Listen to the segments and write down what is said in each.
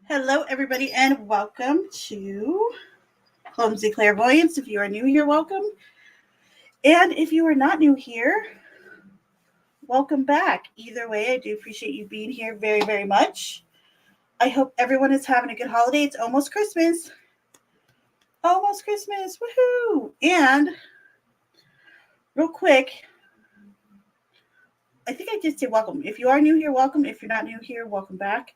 Hello, everybody, and welcome to Clumsy Clairvoyance. If you are new here, welcome. And if you are not new here, welcome back. Either way, I do appreciate you being here very, very much. I hope everyone is having a good holiday. It's almost Christmas. Almost Christmas. Woohoo! And real quick, I think I did say welcome. If you are new here, welcome. If you're not new here, welcome back.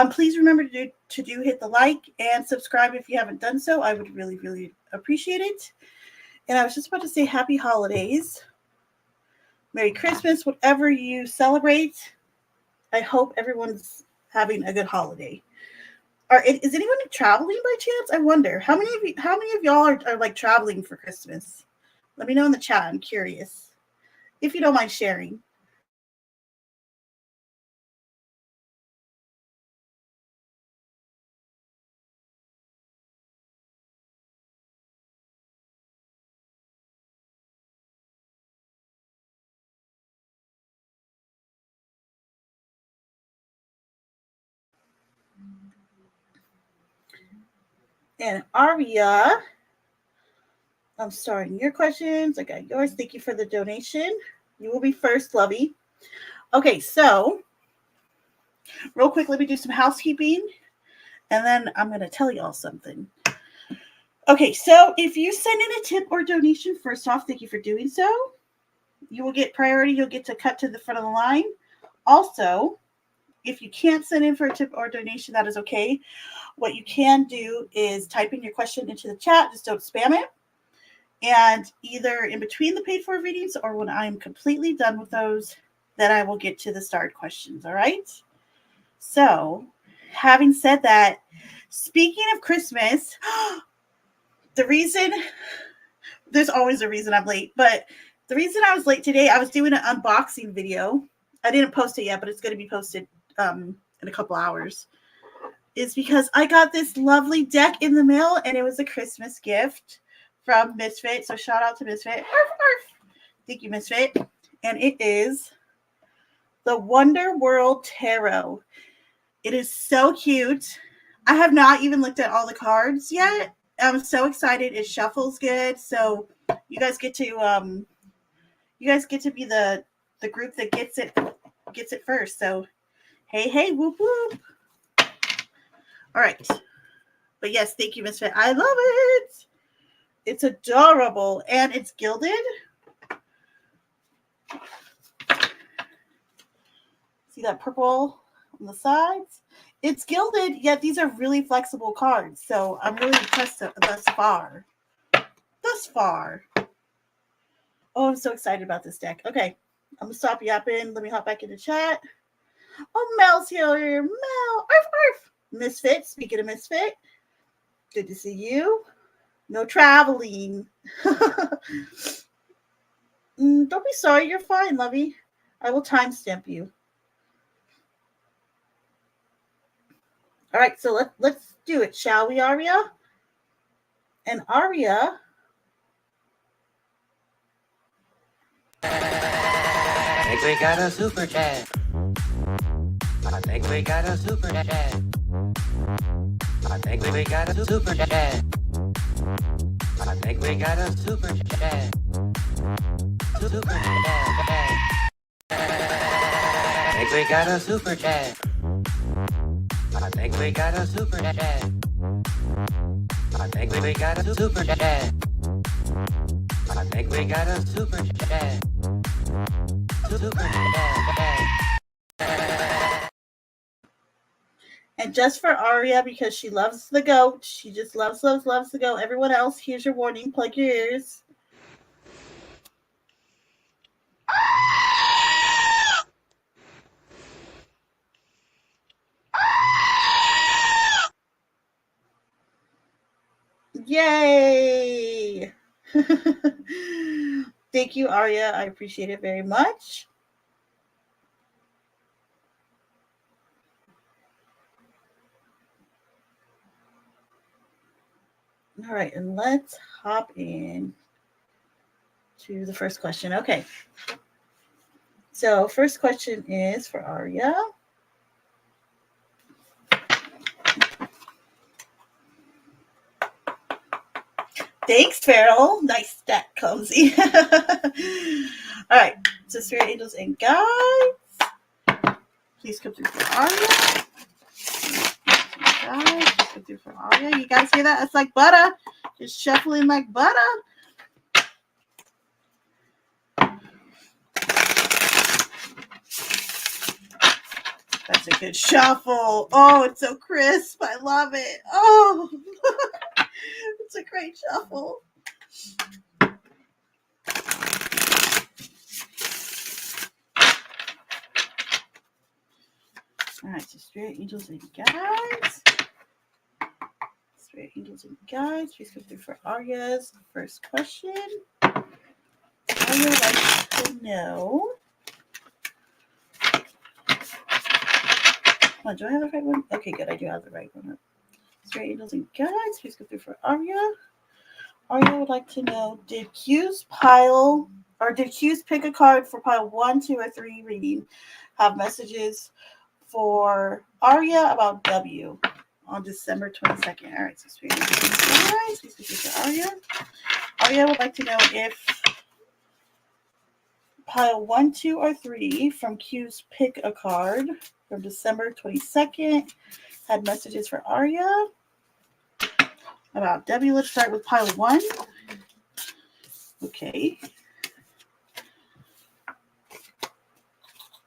Please remember to hit the like and subscribe if you haven't done so. I would really, really appreciate it. And I was just about to say happy holidays. Merry Christmas, whatever you celebrate. I hope everyone's having a good holiday. Is anyone traveling by chance? I wonder. How many of y'all are like traveling for Christmas? Let me know in the chat. I'm curious. If you don't mind sharing. And Aria, I'm starting your questions. I got yours. Thank you for the donation. You will be first, Lovey. Okay, so real quick, let me do some housekeeping, and then I'm going to tell y'all something. Okay, so if you send in a tip or donation, first off, thank you for doing so. You will get priority. You'll get to cut to the front of the line. Also, if you can't send in for a tip or donation, that is okay. What you can do is type in your question into the chat. Just don't spam it. And either in between the paid for readings or when I am completely done with those, then I will get to the starred questions. All right. So, having said that, speaking of Christmas, there's always a reason I'm late, but the reason I was late today, I was doing an unboxing video. I didn't post it yet, but it's going to be posted in a couple hours. Is because I got this lovely deck in the mail, and it was a Christmas gift from Misfit. So shout out to Misfit. Arf, arf. Thank you, Misfit. And it is the Wonder World Tarot. It is so cute. I have not even looked at all the cards yet. I'm so excited. It shuffles good. So you guys get to be the group that gets it first. So hey, whoop whoop. All right. But yes, thank you, Misfit. I love it. It's adorable. And it's gilded. See that purple on the sides? It's gilded, yet these are really flexible cards. So I'm really impressed thus far. Oh, I'm so excited about this deck. Okay. I'm going to stop yapping. Let me hop back into chat. Oh, Mel's here. Mel. Arf, arf. Misfit. Speaking of Misfit. Good to see you. No traveling. Don't be sorry. You're fine, Lovey. I will timestamp you. All right, so let's do it, shall we, Aria? And Aria. I think we got a super chat. I think we got a super chat. I think we got a super chat. I think we got a super chat. Super chat. I think we got a super chat. I think we got a super chat. I think we got a super chat. I think we got a super chat. Super chat. And just for Aria, because she loves the goat, she just loves the goat. Everyone else, here's your warning. Plug your ears. Yay! Thank you, Aria. I appreciate it very much. All right, and let's hop in to the first question. Okay. So first question is for Arya. Thanks, Farrell. Nice stat, Cozy. All right. So Spirit Angels and Guides. Please come through for Arya. Guys, come through for Arya. You guys hear that? It's like butter. Just shuffling like butter. That's a good shuffle. Oh, it's so crisp. I love it. Oh, it's a great shuffle. All right, so Spirit Angels and Guides. Spirit Angels and Guides. Please come through for Arya's first question. Arya likes to know. Oh, do I have the right one? Okay, good. I do have the right one. Spirit Angels and Guides. Please come through for Arya. Arya would like to know, did Q's pick a card for pile 1, 2, or 3 reading have messages for Arya about W on December 22nd? All right, so Spirit Angels and Guides. Please come through for Arya. Arya would like to know if pile 1, 2, or 3 from Q's pick a card from December 22nd had messages for Arya about W. Let's start with pile 1. Okay.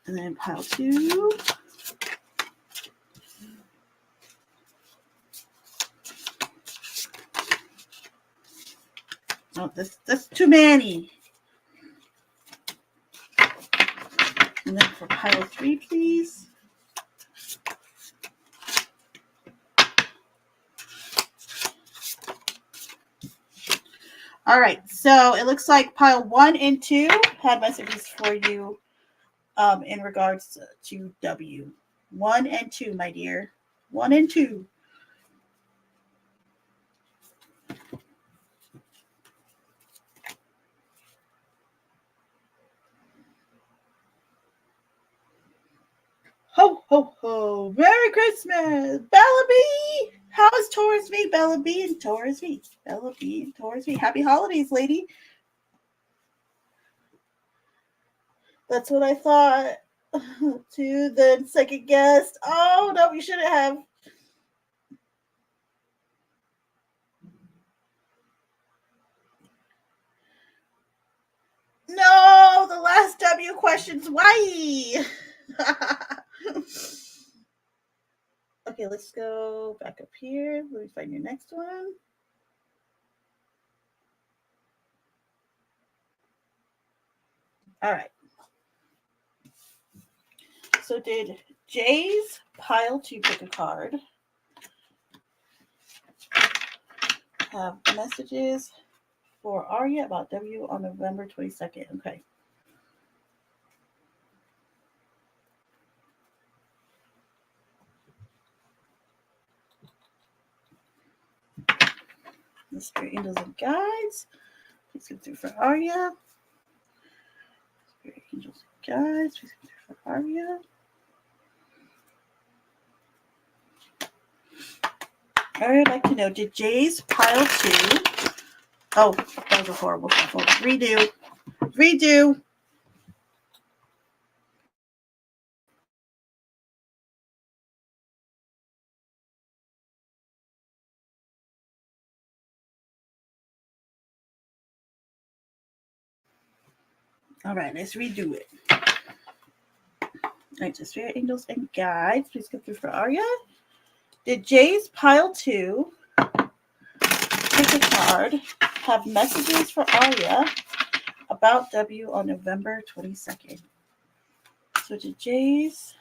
And then pile 2. Oh, that's too many. And then for pile 3, please. All right, so it looks like pile 1 and 2 had messages for you in regards to W. 1 and 2, my dear. 1 and 2. Ho, ho, ho. Merry Christmas. Bella B. How is Taurus V? Bella B and Taurus V. Bella B and Taurus V. Happy holidays, lady. That's what I thought. To the second guest. Oh, no, we shouldn't have. No, the last W question's why. Okay, let's go back up here. Let me find your next one. All right. So did Jay's pile 2 pick a card have messages for Arya about W on November 22nd? Okay. The Spirit Angels and Guides. Please come through for Arya. Spirit Angels and Guides. Please come through for Arya. I would like to know, did Jay's pile 2... Oh, that was a horrible shuffle. Redo. All right, let's redo it. All right, so Spirit Angels and Guides, please come through for Arya. Did Jay's pile 2 pick a card have messages for Arya about W on November 22nd? So did Jay's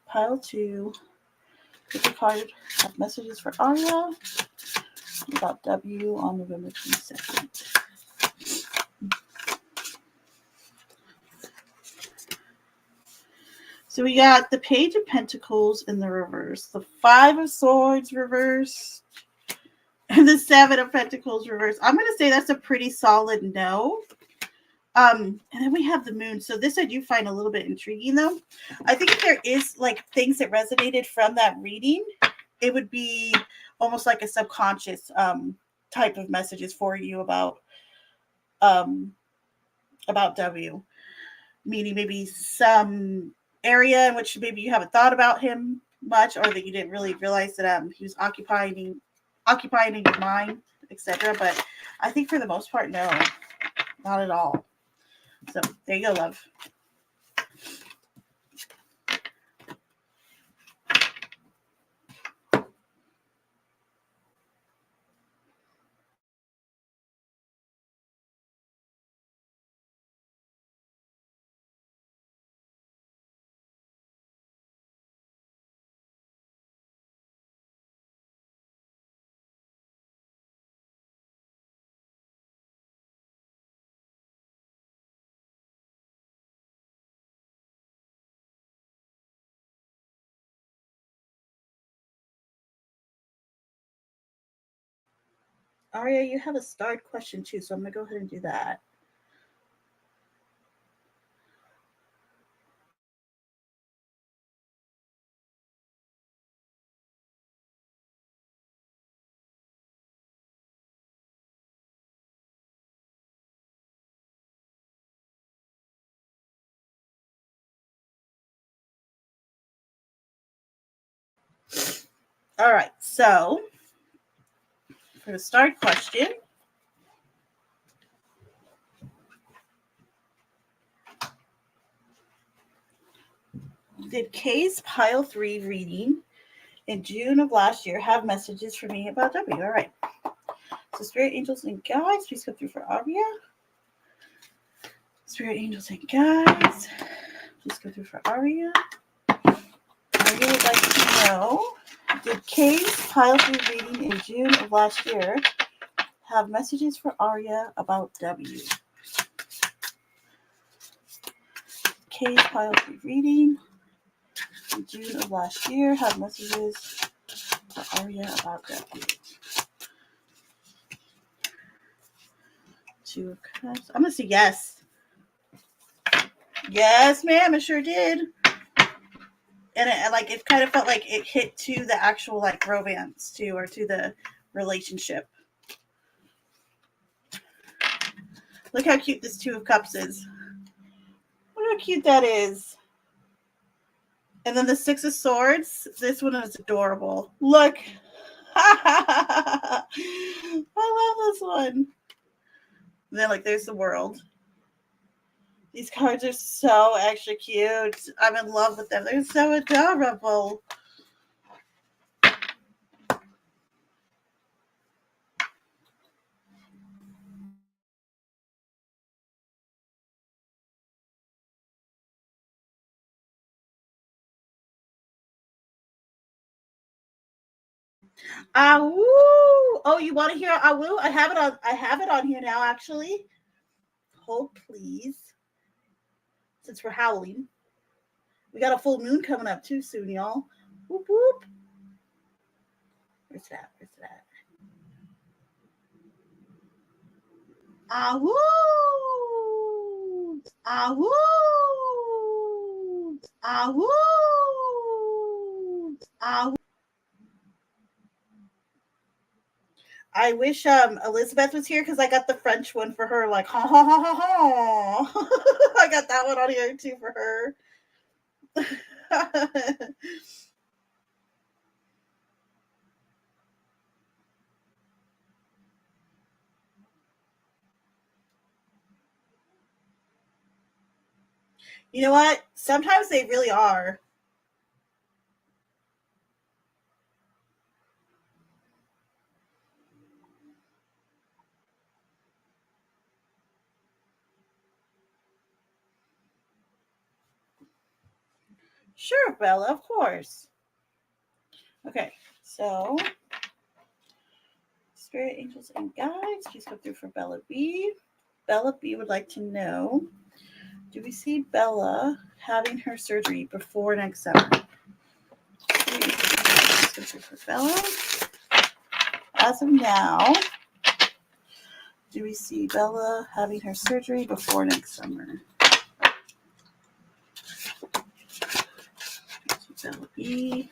pile 2 pick a card have messages for Arya about W on November 22nd? So we got the Page of Pentacles in the reverse, the 5 of Swords reverse, and the 7 of Pentacles reverse. I'm going to say that's a pretty solid no. And then we have the moon. So this I do find a little bit intriguing, though. I think if there is like things that resonated from that reading, it would be almost like a subconscious type of messages for you um, about W. Meaning maybe some area in which maybe you haven't thought about him much, or that you didn't really realize that he was occupying in your mind, etc. But I think for the most part, no, not at all. So there you go, love. Aria, you have a starred question too, so I'm gonna go ahead and do that. All right, so for the start question, did Kay's Pile 3 reading in June of last year have messages for me about W? All right. So spirit angels and guides, please come through for Aria. Spirit angels and guides, please go through for Aria. Aria would like to know, did Kay's Pile 3 reading in June of last year have messages for Aria about W? Kay's Pile 3 reading in June of last year have messages for Aria about W. Two of Cups. I'm going to say yes. Yes, ma'am, it sure did. And it kind of felt like it hit to the actual like romance too, or to the relationship. Look how cute this Two of Cups is. Look how cute that is. And then the Six of Swords. This one is adorable. Look. I love this one. And then there's the World. These cards are so extra cute. I'm in love with them. They're so adorable. Awoo! Oh, you want to hear awoo? I have it on here now, actually. Hold, please. Since we're howling. We got a full moon coming up too soon, y'all. Whoop whoop. Where's that? Where's that? Awoo! Awoo! Awoo! Awoo! I wish Elizabeth was here because I got the French one for her, like ha ha ha ha ha. I got that one on here too for her. You know what? Sometimes they really are. Sure, Bella, of course. Okay, so Spirit, Angels, and Guides, please come through for Bella B. Bella B would like to know, do we see Bella having her surgery before next summer? Please come through for Bella. As of now, Do we see Bella having her surgery before next summer? Bella B.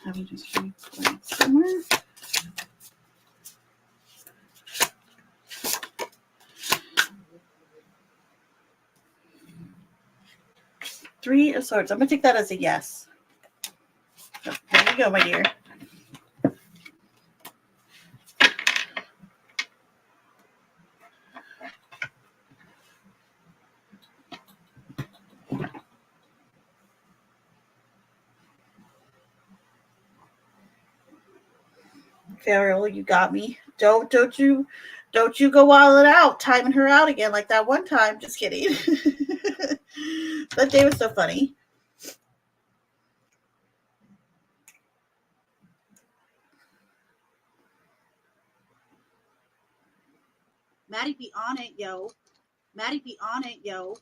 Having her surgery before next summer. Three of Swords. I'm going to take that as a yes. Oh, there you go, my dear. Farrell, you got me. Don't you go wilding out, timing her out again like that one time. Just kidding. That day was so funny. Maddie be on it, yo. Maddie be on it, yo.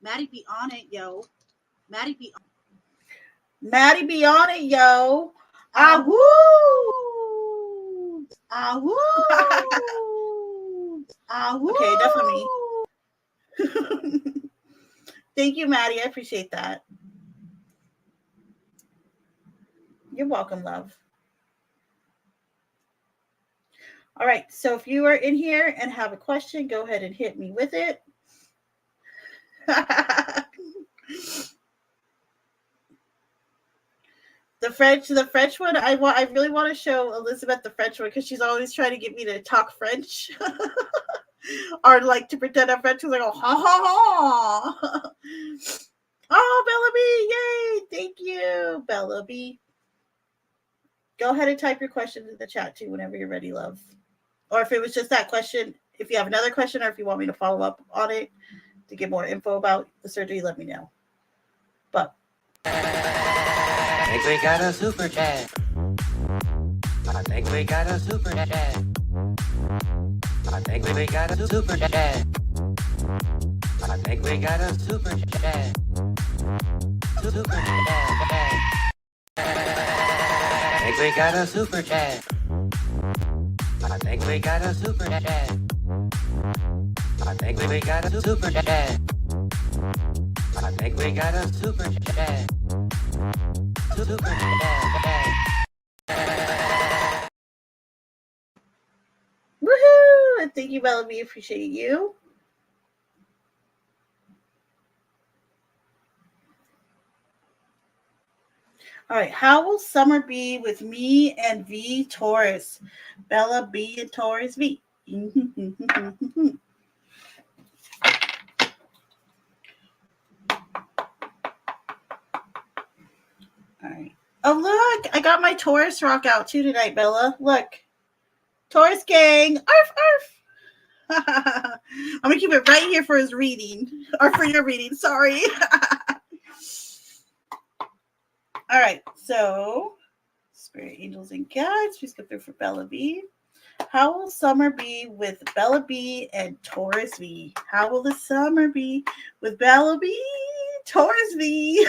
Maddie be on it, yo. Maddie be on it, yo. Ah woo! Ah woo! Ah woo! Okay, definitely. Thank you, Maddie. I appreciate that. You're welcome, love. All right, so if you are in here and have a question, go ahead and hit me with it. The French one, I really want to show Elizabeth the French one because she's always trying to get me to talk French. Or like to pretend I'm French. She's like, oh, ha ha ha. Oh, Bella B, yay! Thank you, Bella B. Go ahead and type your question in the chat too whenever you're ready, love. Or if it was just that question, if you have another question or if you want me to follow up on it to get more info about the surgery, let me know. But I think we got a super chat. I think we got a super chat. I think we got a super chat. I think we got a super chat. Super chat. I think we got a super chat. I think we got a super chat. I think we got a super chat. I think we got a super chat. Super chat. woohoo! And thank you, Bellamy. Appreciate you. All right, how will summer be with me and V Taurus? Bella B and Taurus V. All right. Oh, look, I got my Taurus rock out too tonight, Bella. Look. Taurus gang. Arf, arf. I'm going to keep it right here for his reading. Or for your reading, sorry. All right, so Spirit, Angels, and Guides. Please go through for Bella B. How will summer be with Bella B and Taurus V? How will the summer be with Bella B, Taurus V?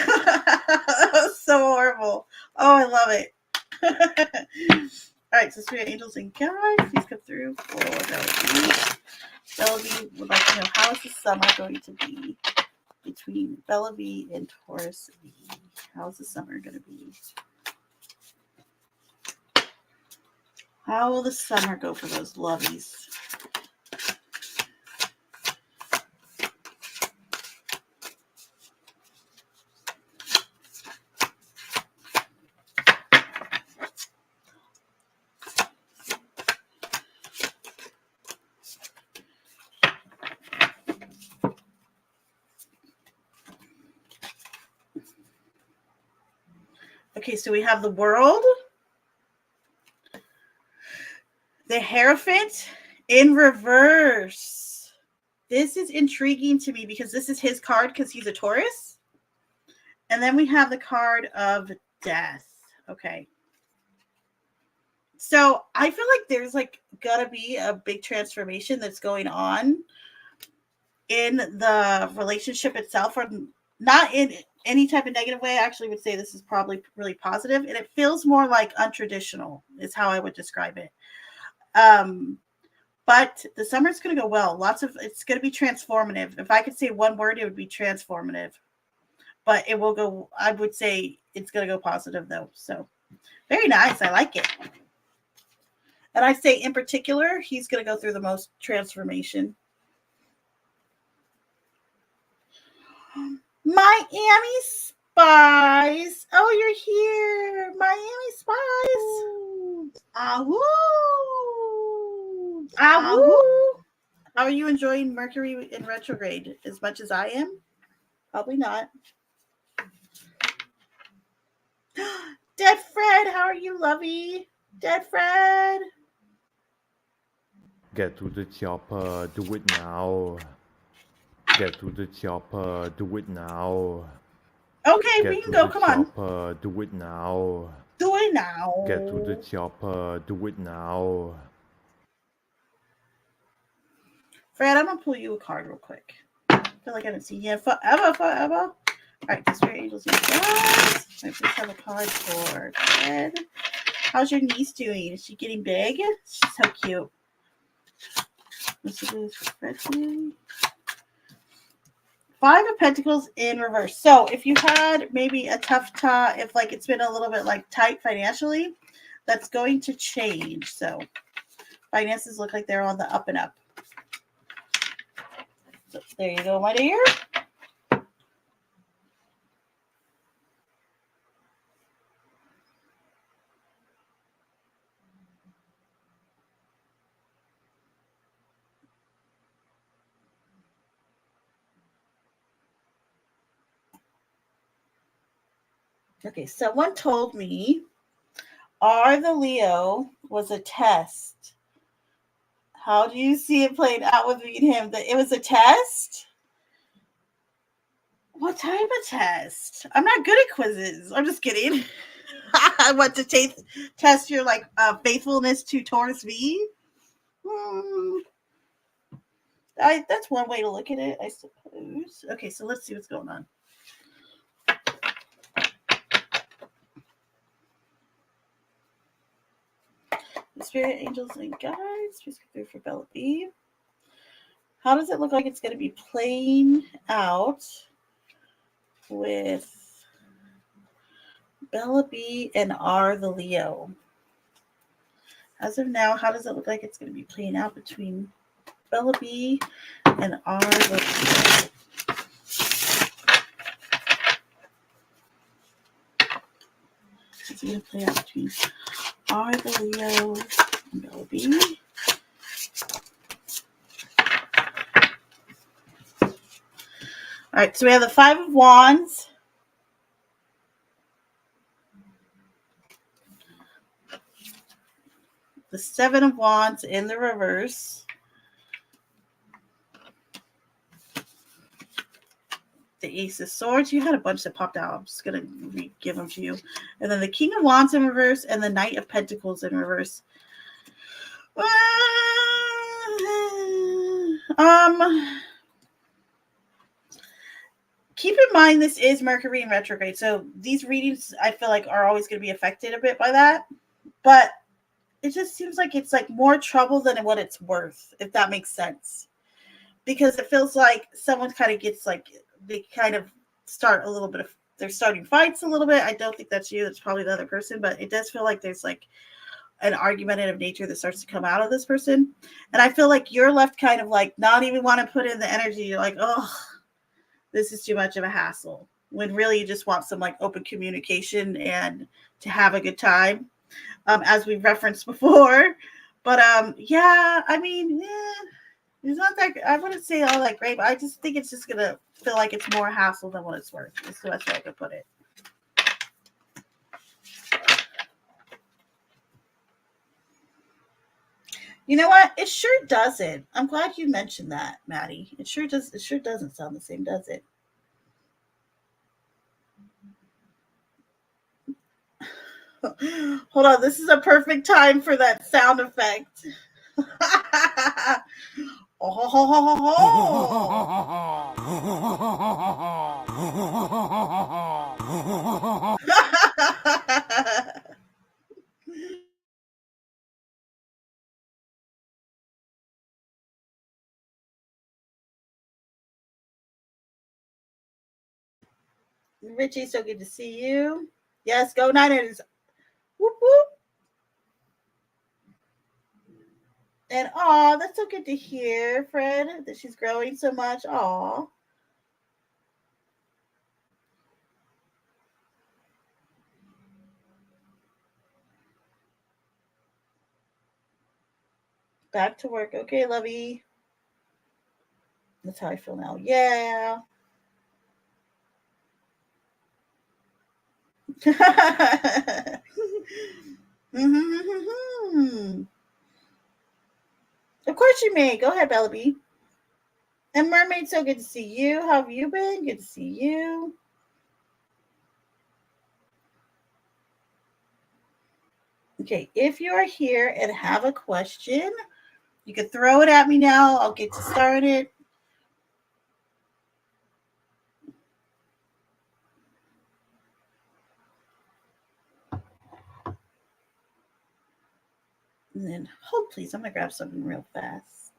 So horrible. Oh, I love it. All right, so Spirit, Angels, and Guides, please come through for Bella B. Bella B would like to know, how is the summer going to be between Bella B and Taurus V? How's the summer going to be? How will the summer go for those lovies? Okay, so we have the World, the Hierophant in reverse. This is intriguing to me because this is his card because he's a Taurus. And then we have the card of Death. Okay. So I feel like there's like gotta be a big transformation that's going on in the relationship itself, or not in any type of negative way, I actually would say this is probably really positive, and it feels more like untraditional is how I would describe it. But the summer's going to go well. It's going to be transformative. If I could say one word, it would be transformative. But it will go, I would say it's going to go positive though. So very nice. I like it. And I say in particular, he's going to go through the most transformation. Miami Spice. Oh, you're here. Miami Spice. Ahoo! Ahoo! How are you enjoying Mercury in retrograde as much as I am? Probably not. Dead Fred, how are you, lovey? Dead Fred. Get to the chopper, do it now. Get to the chopper, do it now. Okay, Get we can to go. the Come on. chopper, do it now. Do it now. Get to the chopper, do it now. Fred, I'm going to pull you a card real quick. I feel like I haven't seen you forever. All right, Spirit Angels, you guys. I just have a card for Fred. How's your niece doing? Is she getting big? She's so cute. What's it do for Fred today? 5 of Pentacles in reverse. So if you had maybe a tough time, if like it's been a little bit like tight financially, that's going to change. So finances look like they're on the up and up. So there you go, my dear. Okay, someone told me R the Leo was a test. How do you see it played out with me and him? That it was a test? What type of test? I'm not good at quizzes. I'm just kidding. I want to test your like faithfulness towards me. That's one way to look at it, I suppose. Okay, so let's see what's going on. Spirit, angels, and guides. Please go through for Bella B. How does it look like it's going to be playing out with Bella B and R the Leo? As of now, how does it look like it's going to be playing out between Bella B and R the Leo? It's going to play out between R the Leo and Bella B. All right, so we have the 5 of Wands. The 7 of Wands in the reverse. The Ace of Swords. You had a bunch that popped out. I'm just going to give them to you. And then the King of Wands in reverse and the Knight of Pentacles in reverse. Keep in mind this is Mercury in retrograde. So these readings, I feel like, are always going to be affected a bit by that. But it just seems like it's like more trouble than what it's worth, if that makes sense. Because it feels like someone kind of gets like, they kind of start a little bit of, they're starting fights a little bit. I don't think that's you. That's probably the other person. But it does feel like there's like an argumentative nature that starts to come out of this person. And I feel like you're left kind of like not even want to put in the energy. You're like, oh, this is too much of a hassle. When really you just want some like open communication and to have a good time, as we've referenced before. But yeah, I mean, it's not that, I wouldn't say all that great, but I just think it's just going to feel like it's more hassle than what it's worth. That's the best way I could put it. You know what? It sure doesn't. I'm glad you mentioned that, Maddie. It sure does. It sure doesn't sound the same, does it? Hold on. This is a perfect time for that sound effect. Oh. Richie, so good to see you. Yes, go Niners. Whoop whoop. And aw, that's so good to hear, Fred, that she's growing so much. Aw. Back to work. Okay, lovey. That's how I feel now. Yeah. Mm-hmm. Of course you may. Go ahead, Bellaby. And Mermaid, so good to see you. How have you been? Good to see you. Okay, if you are here and have a question, you can throw it at me now. I'll get to started. And then hold, please. I'm going to grab something real fast.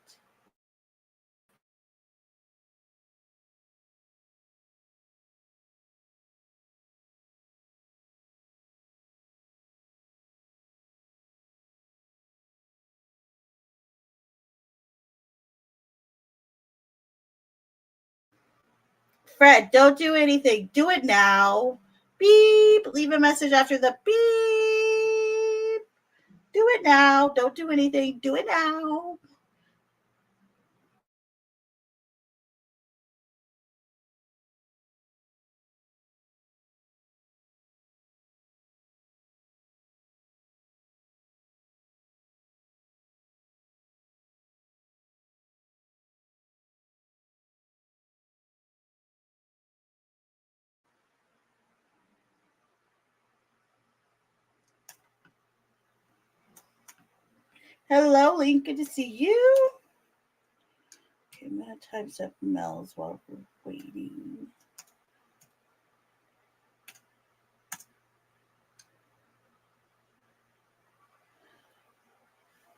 Fred, don't do anything. Do it now. Beep. Leave a message after the beep. Do it now. Don't do anything. Do it now. Hello, Link. Good to see you. Okay, I'm going to type up Mel's while we're waiting.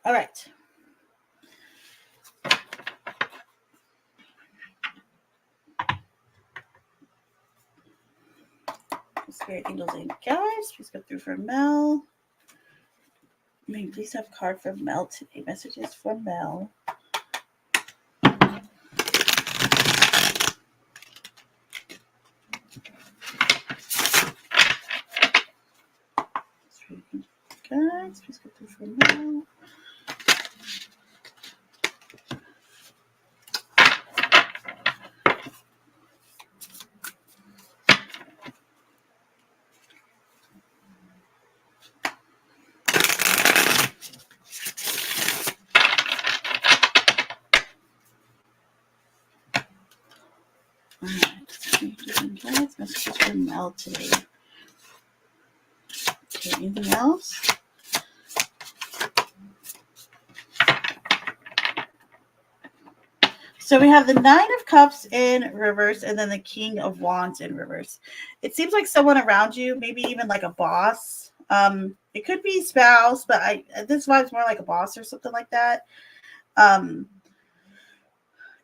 All right. Spirit angels and guides, please go through for Mel. May you please have a card for Mel today. Messages for Mel. Guys, please go through for Mel. Guys, messages for Mel today. Okay, anything else? So we have the Nine of Cups in reverse and then the King of Wands in reverse. It seems like someone around you, maybe even like a boss. It could be spouse, but this vibe's more like a boss or something like that.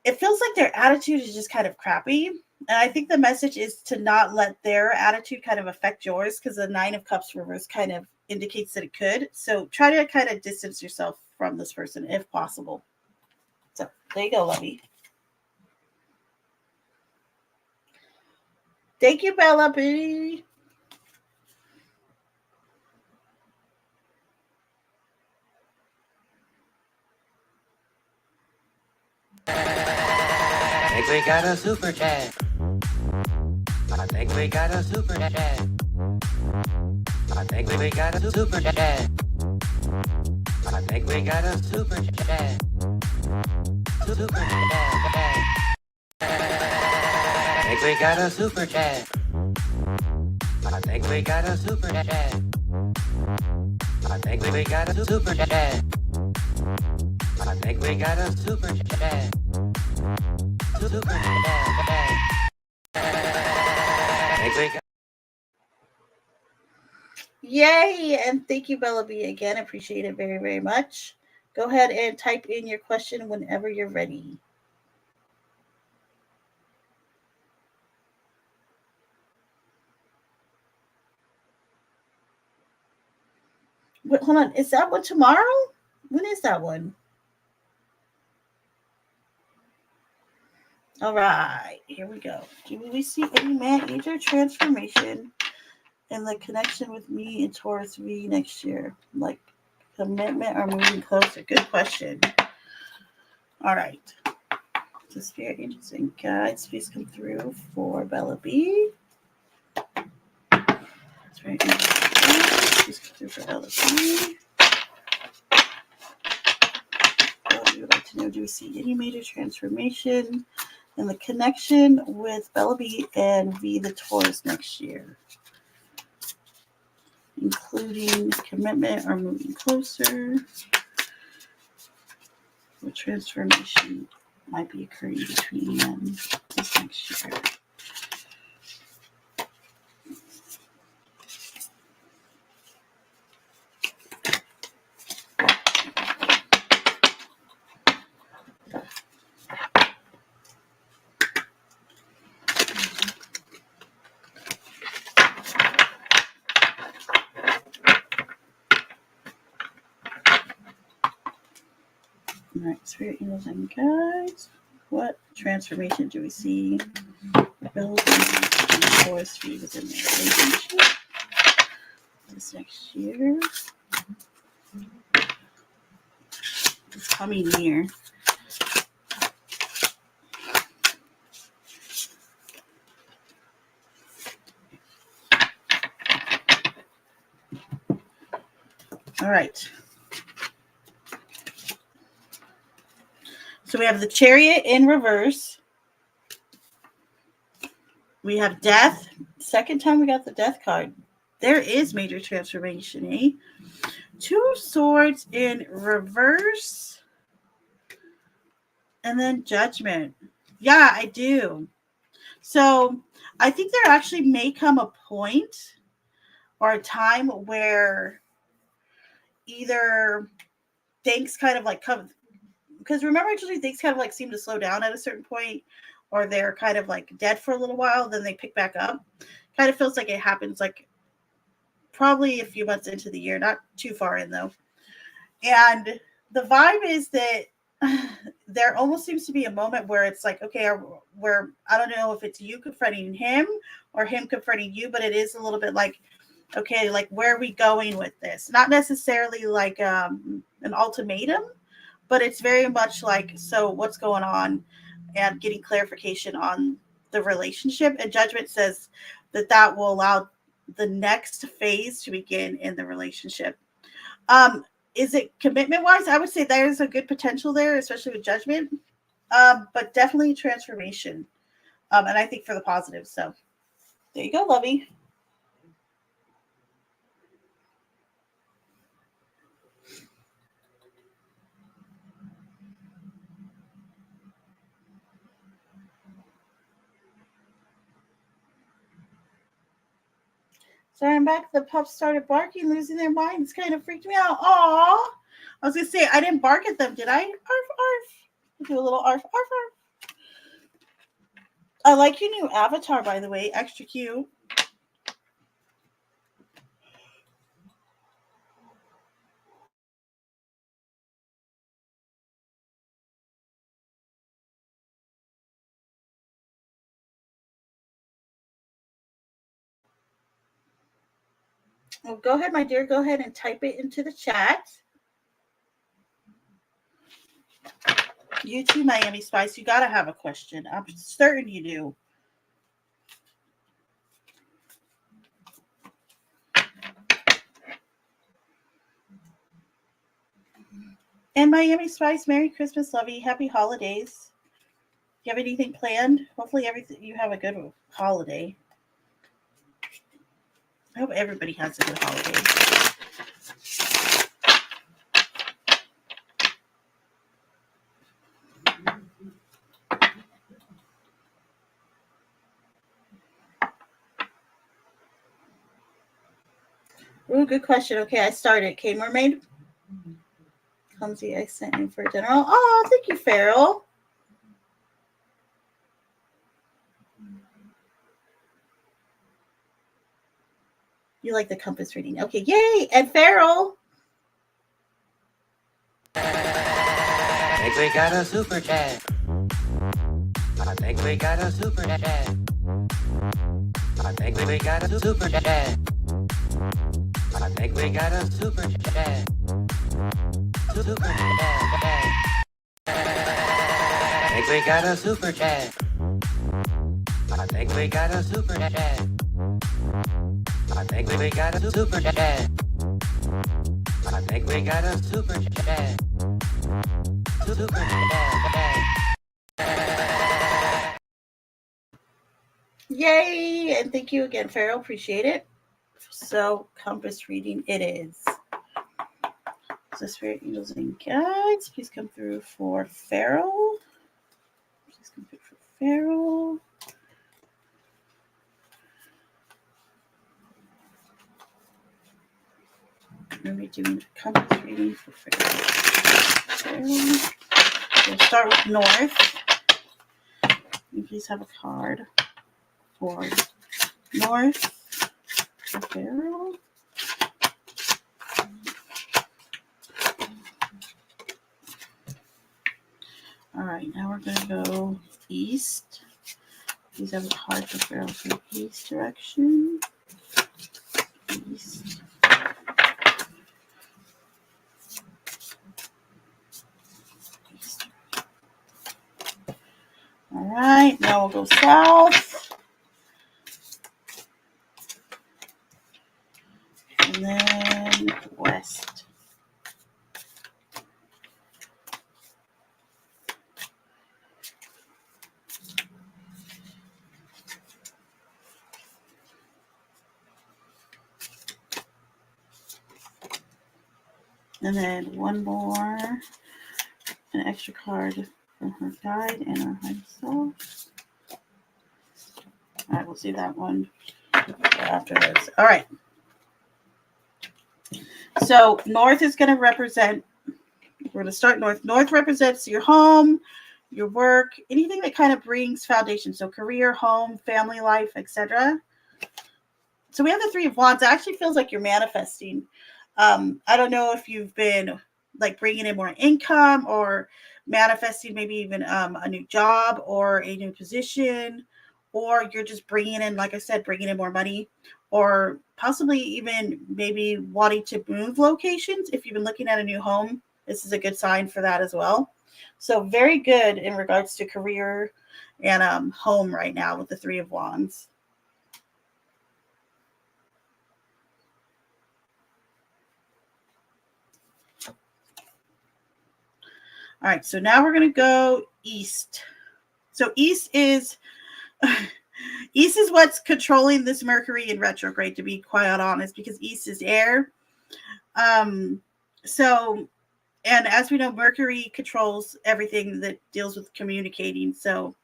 It feels like their attitude is just kind of crappy. And I think the message is to not let their attitude kind of affect yours, because the Nine of Cups reverse kind of indicates that it could. So try to kind of distance yourself from this person if possible. So there you go, lovey. Thank you, Bella B. I think we got a super chat. I think we got a super chat. I think we got a super chat. I think we got a super chat. Super chat. I think we got a super chat. I think we got a super chat. I think we got a super chat. I think we got a super chat. Super chat. Yay! And thank you, Bella B. Again, appreciate it very, very much. Go ahead and type in your question whenever you're ready. Wait, hold on. Is that one tomorrow? When is that one? All right, here we go. Do we see any major transformation in the connection with me and Taurus V next year? Like commitment or moving closer? Good question. All right. So spirit angels and guides, please come through for Bella B. Spirit angels and guides, please come through for Bella B. We would like to know, do we see any major transformation in the connection with Bella B and V the Taurus next year? Including commitment or moving closer. What transformation might be occurring between them this next year? All right, spirit angels and guides. What transformation do we see building and forestry within the relationship this next year? This coming year. All right. So we have the Chariot in reverse. We have Death. Second time we got the Death card. There is major transformation, eh? Two Swords in reverse. And then Judgment. Yeah, I do. So I think there actually may come a point or a time where either things kind of like come, because remember usually things kind of like seem to slow down at a certain point, or they're kind of like dead for a little while, then they pick back up. Kind of feels like it happens like probably a few months into the year, not too far in though. And the vibe is that there almost seems to be a moment where it's like, okay, where I don't know if it's you confronting him or him confronting you, but it is a little bit like, okay, like where are we going with this? Not necessarily like an ultimatum, but it's very much like, so what's going on, and getting clarification on the relationship. And Judgment says that will allow the next phase to begin in the relationship. Is it commitment wise? I would say there's a good potential there, especially with Judgment, but definitely transformation. And I think for the positive. So there you go, Lovey. Sorry, I'm back. The pups started barking, losing their minds. Kind of freaked me out. Aw. I was going to say, I didn't bark at them, did I? Arf, arf. Do a little arf, arf, arf. I like your new avatar, by the way. Extra cute. Well, go ahead, my dear. Go ahead and type it into the chat. You too, Miami Spice. You got to have a question. I'm certain you do. And Miami Spice, Merry Christmas, Lovey. Happy holidays. You have anything planned? Hopefully you have a good holiday. I hope everybody has a good holiday. Ooh, good question. Okay, I started. Okay, mermaid. Clumsy accent name for general. Oh, thank you, Farrell. You like the compass reading. Okay, yay. And Farrell. I think we got a super chat. I think we got a super chat. I think we got a super chat. I think we got a super chat. Super chat. I think we got a super chat. I think we got a super chat. I think we got a super chat. I think we got a super chat. Super chat. Yay. And thank you again, Farrell. Appreciate it. So, compass reading it is. So, spirit angels and guides, please come through for Farrell. Please come through for Farrell. We're going to be doing a compass reading for Farrell. We'll start with North. You please have a card for North for Farrell. All right, now we're going to go East. Please have a card for Farrell for East direction. East. All right, now we'll go South. And then West. And then one more, an extra card from her guide and our high self. All right, we'll see that one after this. All right. So North is going to represent, we're going to start North. North represents your home, your work, anything that kind of brings foundation. So career, home, family life, etc. So we have the Three of Wands. It actually feels like you're manifesting. I don't know if you've been like bringing in more income or manifesting maybe even a new job or a new position, or you're just bringing in, like I said, bringing in more money, or possibly even maybe wanting to move locations. If you've been looking at a new home, this is a good sign for that as well. So very good in regards to career and home right now with the Three of Wands. All right, so now we're going to go East. So East is what's controlling this Mercury in retrograde, to be quite honest, because East is air. So, and as we know, Mercury controls everything that deals with communicating. So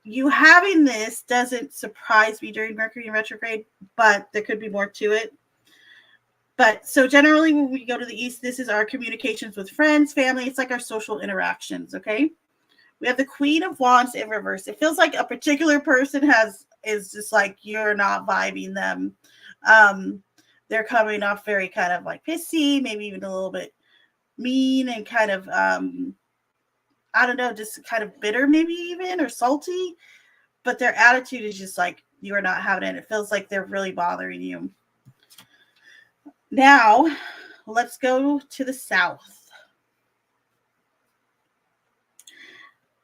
you having this doesn't surprise me during Mercury in retrograde, but there could be more to it. But so generally when we go to the East, this is our communications with friends, family. It's like our social interactions, okay? We have the Queen of Wands in reverse. It feels like a particular person is just like you're not vibing them. They're coming off very kind of like pissy, maybe even a little bit mean and kind of, I don't know, just kind of bitter maybe even or salty. But their attitude is just like you are not having it. It feels like they're really bothering you. Now, let's go to the South.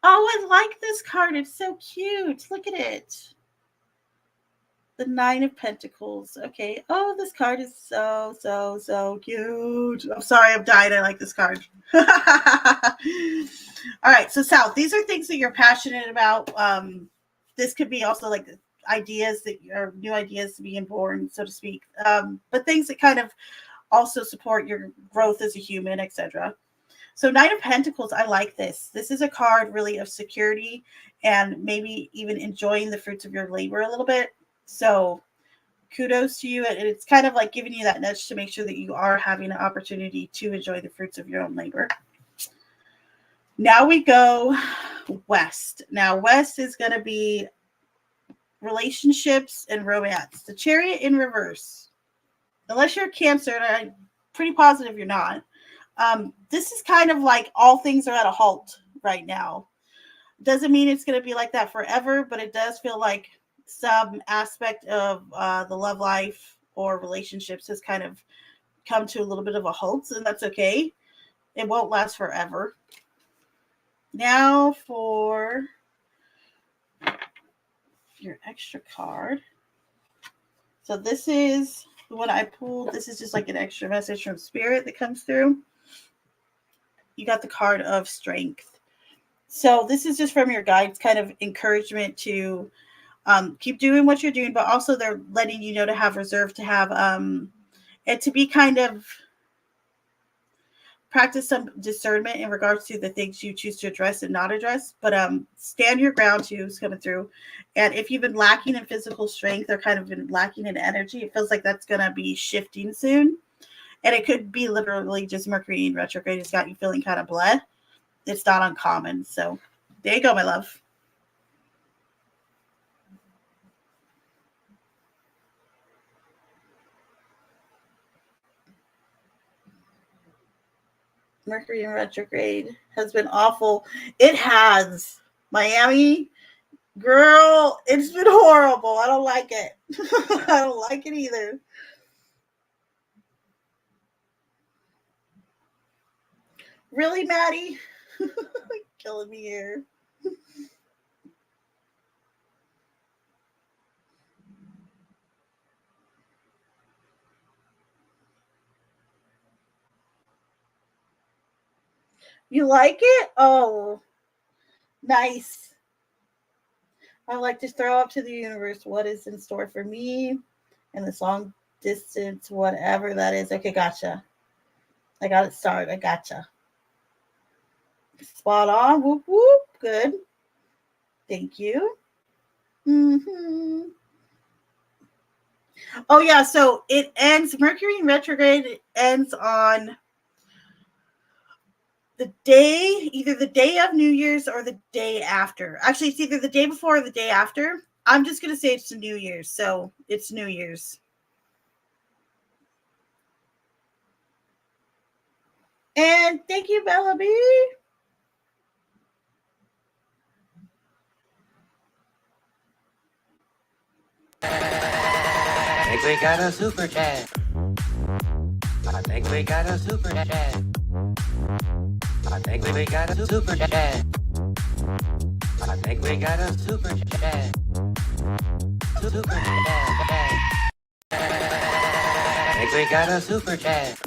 Oh, I like this card. It's so cute. Look at it. The Nine of Pentacles. Okay. Oh, this card is so, so, so cute. I'm sorry, I'm dying. I like this card. All right. So South, these are things that you're passionate about. This could be also like ideas that are new ideas being born, so to speak. But things that kind of also support your growth as a human, etc. So Nine of Pentacles, I like this. This is a card really of security and maybe even enjoying the fruits of your labor a little bit. So kudos to you. And it's kind of like giving you that nudge to make sure that you are having an opportunity to enjoy the fruits of your own labor. Now we go west. Now, west is going to be relationships and romance. The Chariot in reverse. Unless you're Cancer, and I'm pretty positive you're not. This is kind of like all things are at a halt right now. Doesn't mean it's going to be like that forever, but it does feel like some aspect of the love life or relationships has kind of come to a little bit of a halt, and that's okay. It won't last forever. Now for your extra card. So this is the one I pulled. This is just like an extra message from Spirit that comes through. You got the card of Strength. So this is just from your guides, kind of encouragement to keep doing what you're doing, but also they're letting you know to have reserve, to have and to be kind of practice some discernment in regards to the things you choose to address and not address, but stand your ground too is coming through. And if you've been lacking in physical strength or kind of been lacking in energy, it feels like that's going to be shifting soon. And it could be literally just Mercury in retrograde has got you feeling kind of bleh. It's not uncommon. So there you go, my love. Mercury in retrograde has been awful. It has. Miami, girl, it's been horrible. I don't like it. I don't like it either. Really, Maddie? Killing me here. You like it? Oh, nice. I like to throw up to the universe what is in store for me in this long distance, whatever that is. Okay, gotcha. I got it started. I gotcha. Spot on. Whoop, whoop. Good. Thank you. Mm-hmm. Oh, yeah. So it ends, Mercury in retrograde ends on the day, either the day of New Year's or the day after. Actually, it's either the day before or the day after. I'm just going to say it's the New Year's. So it's New Year's. And thank you, Bella B. I think we got a super chat. I think we got a super chat. I think we got a super chat. I think we got a super chat. Super chat. I think we got a super chat.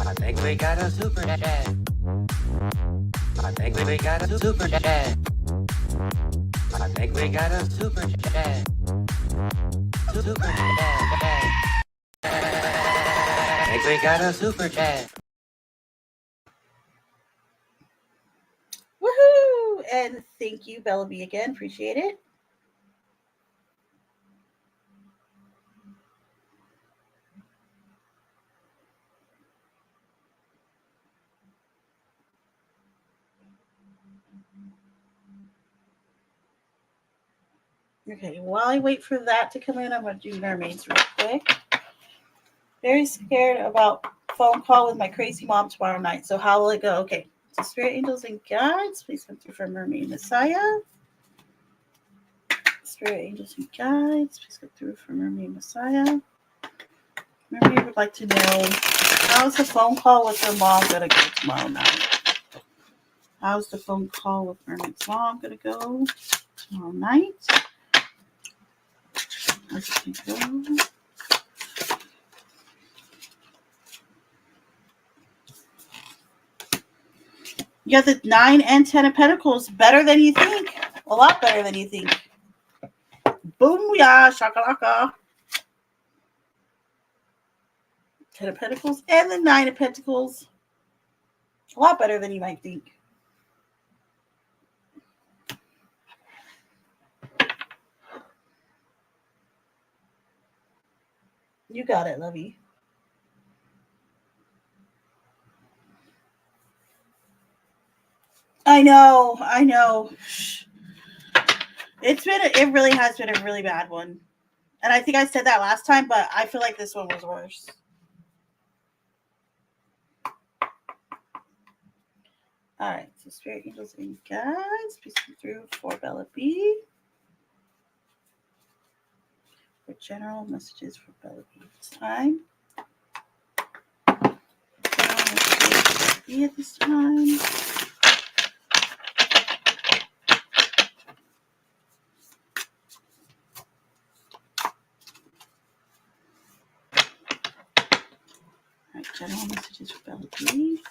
I think we got a super chat. I think we got a super chat. I think we got a super chat. Super chat. I think we got a super chat. Woohoo! And thank you, Bella B, again. Appreciate it. Okay, while I wait for that to come in, I'm going to do mermaids real quick. Very scared about phone call with my crazy mom tomorrow night. So how will it go? Okay, so spirit angels and guides, please come through for Mermaid Messiah. Spirit angels and guides, please come through for Mermaid Messiah. Mermaid would like to know, how's the phone call with her mom going to go tomorrow night? How's the phone call with Mermaid's mom going to go tomorrow night? Let's go. You got the 9 and 10 of Pentacles. Better than you think. A lot better than you think. Booyah, shakalaka. 10 of Pentacles and the 9 of Pentacles. A lot better than you might think. You got it, Lovey. I know. I know. It really has been a really bad one. And I think I said that last time, but I feel like this one was worse. All right, so spirit angels and guides, please come through for Bella B. For general messages for Bella B this time. General messages for Bella B at this time. All right, general messages for Bella B.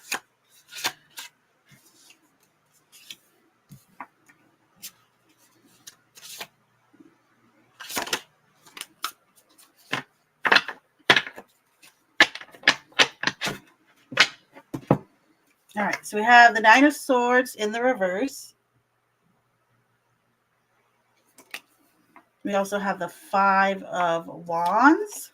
All right, so we have the Nine of Swords in the reverse. We also have the Five of Wands.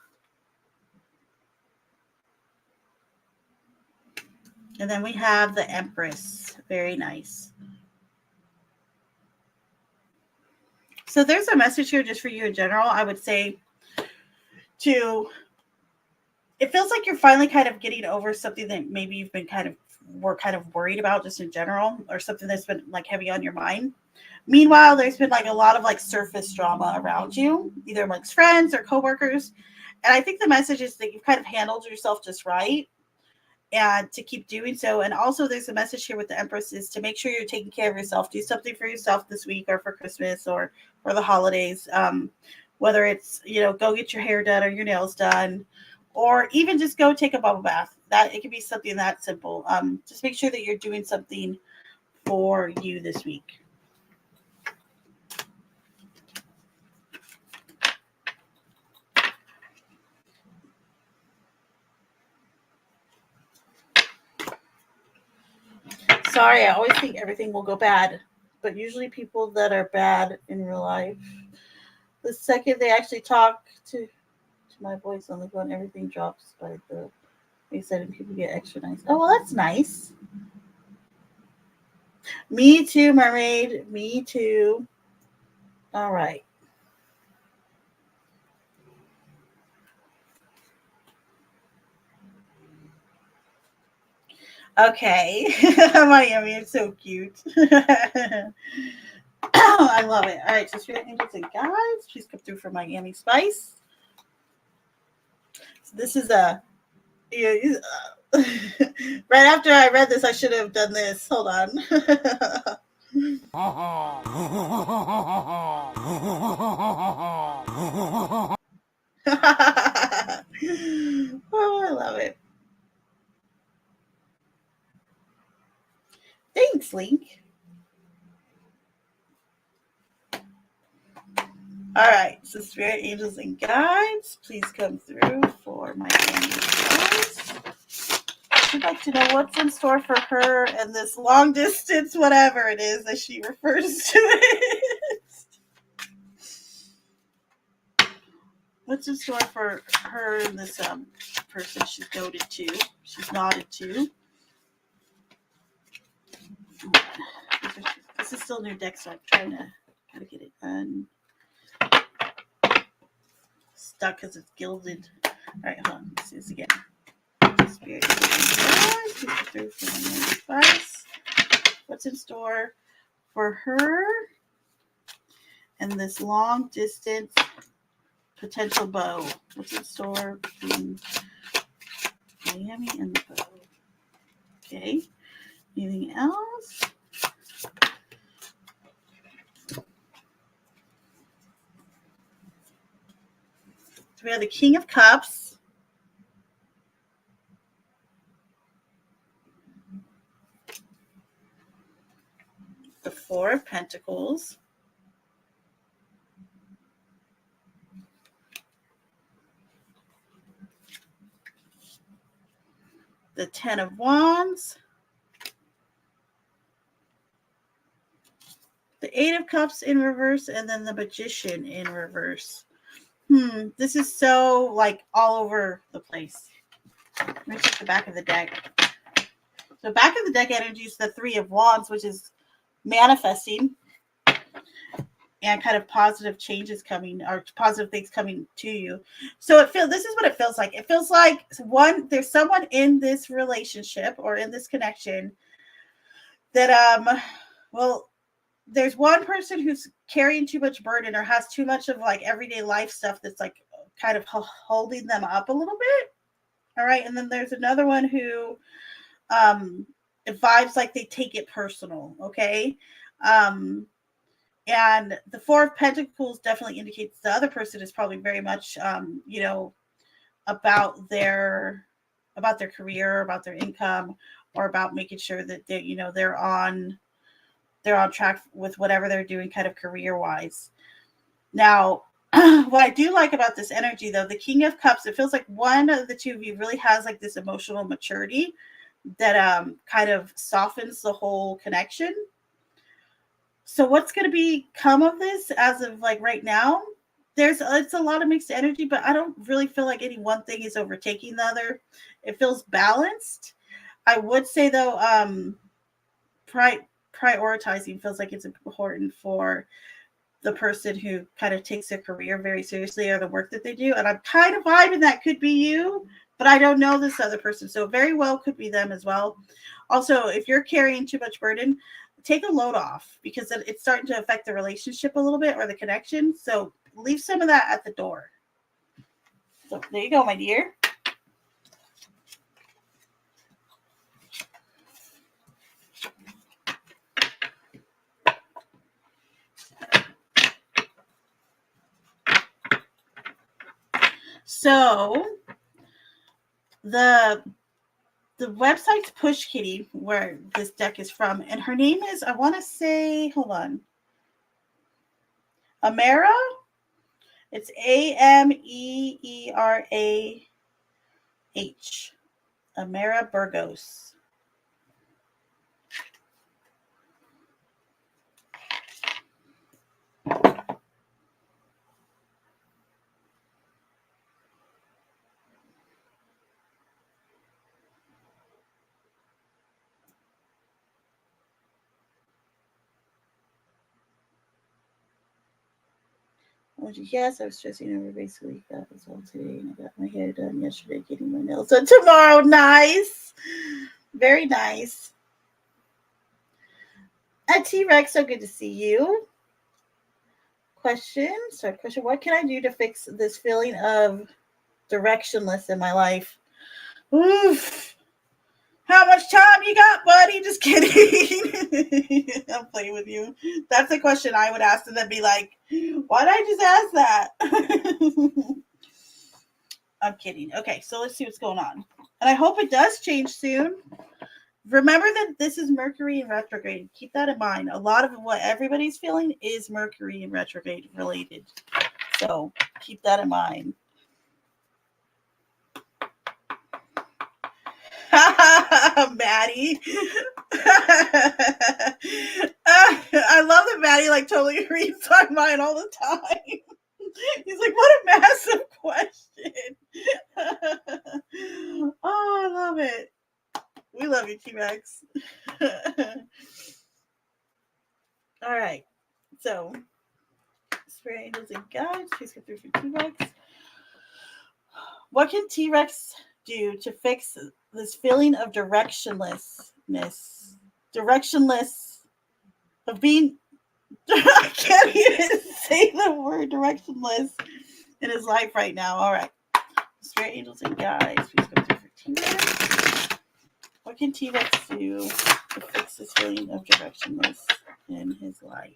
And then we have the Empress. Very nice. So there's a message here just for you in general. I would say it feels like you're finally kind of getting over something that maybe you've been kind of worried about just in general, or something that's been like heavy on your mind. Meanwhile, there's been like a lot of like surface drama around you, either amongst friends or coworkers. And I think the message is that you've kind of handled yourself just right, and to keep doing so. And also there's a message here with the Empress is to make sure you're taking care of yourself. Do something for yourself this week or for Christmas or for the holidays. Whether it's, go get your hair done or your nails done, or even just go take a bubble bath. That it can be something that simple. Just make sure that you're doing something for you this week. Sorry, I always think everything will go bad, but usually people that are bad in real life, the second they actually talk to my voice on the phone, everything drops by the wayside and people get extra nice. Oh, well, that's nice. Me too, mermaid. Me too. All right. Okay. Miami, it's so cute. I love it. All right, so spirit angels and guides, please come through for Miami Spice. So this is a right after I read this, I should have done this. Hold on. Oh, I love it. Thanks, Link. All right, so spirit angels and guides, please come through for my guys. I'd like to know what's in store for her and this long distance, whatever it is that she refers to it. What's in store for her and this person she's nodded to. This is still new deck, so I'm trying to gotta get it stuck because it's gilded. All right, hold on. Let's do this again. Spirit through for advice. What's in store for her and this long distance potential beau? What's in store between Miami and the beau? Okay. Anything else? So we have the King of Cups. The Four of Pentacles. The Ten of Wands. The Eight of Cups in reverse, and then the Magician in reverse. This is so like all over the place. Let me check the back of the deck. So back of the deck energy is the Three of Wands, which is manifesting and kind of positive changes coming or positive things coming to you. So this is what it feels like. It feels like there's someone in this relationship or in this connection that there's one person who's carrying too much burden or has too much of like everyday life stuff that's like kind of holding them up a little bit. All right. And then there's another one who it vibes like they take it personal. Okay. And the Four of Pentacles definitely indicates the other person is probably very much, about their career, about their income, or about making sure that they're on track with whatever they're doing, kind of career wise. Now, what I do like about this energy, though, the King of Cups, it feels like one of the two of you really has like this emotional maturity that kind of softens the whole connection. So what's going to become of this as of like right now? It's a lot of mixed energy, but I don't really feel like any one thing is overtaking the other. It feels balanced. I would say though, prioritizing feels like it's important for the person who kind of takes their career very seriously or the work that they do. And I'm kind of vibing that could be you, but I don't know this other person. So very well could be them as well. Also, if you're carrying too much burden, take a load off because it's starting to affect the relationship a little bit or the connection. So leave some of that at the door. So there you go, my dear. So the website's Push Kitty, where this deck is from, and her name is, I want to say, hold on, Amera. It's Ameerah. Amera Burgos. Yes, I was stressing over basically that as well today, and I got my hair done yesterday, getting my nails done tomorrow. Nice, very nice. T-Rex, so good to see you. Question. What can I do to fix this feeling of directionless in my life? Oof. How much time you got, buddy? Just kidding. I'm playing with you. That's a question I would ask and then be like, why did I just ask that? I'm kidding. Okay, so let's see what's going on. And I hope it does change soon. Remember that this is Mercury in retrograde. Keep that in mind. A lot of what everybody's feeling is Mercury in retrograde related. So keep that in mind. Maddie. I love that Maddie like totally reads my mind all the time. He's like, what a massive question. Oh, I love it. We love you, T-Rex. All right. So, Spirit Angels and Guides, please get through for T-Rex. What can T-Rex do to fix this feeling of directionless of being I can't even say the word directionless in his life right now. All right. Spirit Angels and Guides, please go through for T-Rex. What can T-Rex do to fix this feeling of directionless in his life?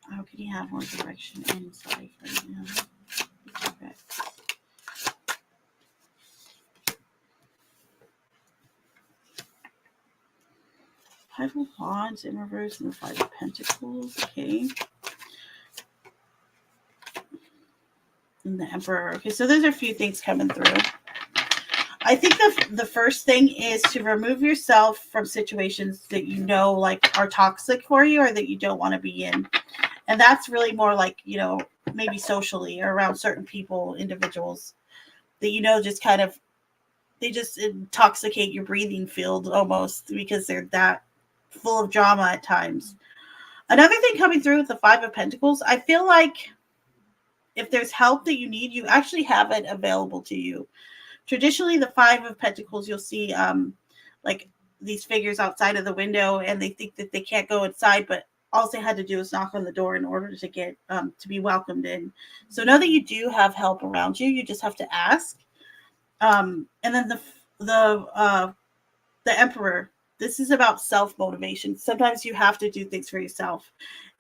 How can he have more direction in his life right now? T-Rex. Five of Wands in reverse and the Five of Pentacles. Okay. And the Emperor. Okay, so there's a few things coming through. I think the first thing is to remove yourself from situations that you know like are toxic for you or that you don't want to be in. And that's really more like, maybe socially or around certain people, individuals that just kind of they just intoxicate your breathing field almost because they're that full of drama at times. Another thing coming through with the Five of Pentacles, I feel like if there's help that you need, you actually have it available to you. Traditionally, the Five of Pentacles, you'll see like these figures outside of the window, and they think that they can't go inside, but all they had to do is knock on the door in order to get to be welcomed in. So know that you do have help around you. You just have to ask. And then the Emperor. This is about self motivation. Sometimes you have to do things for yourself,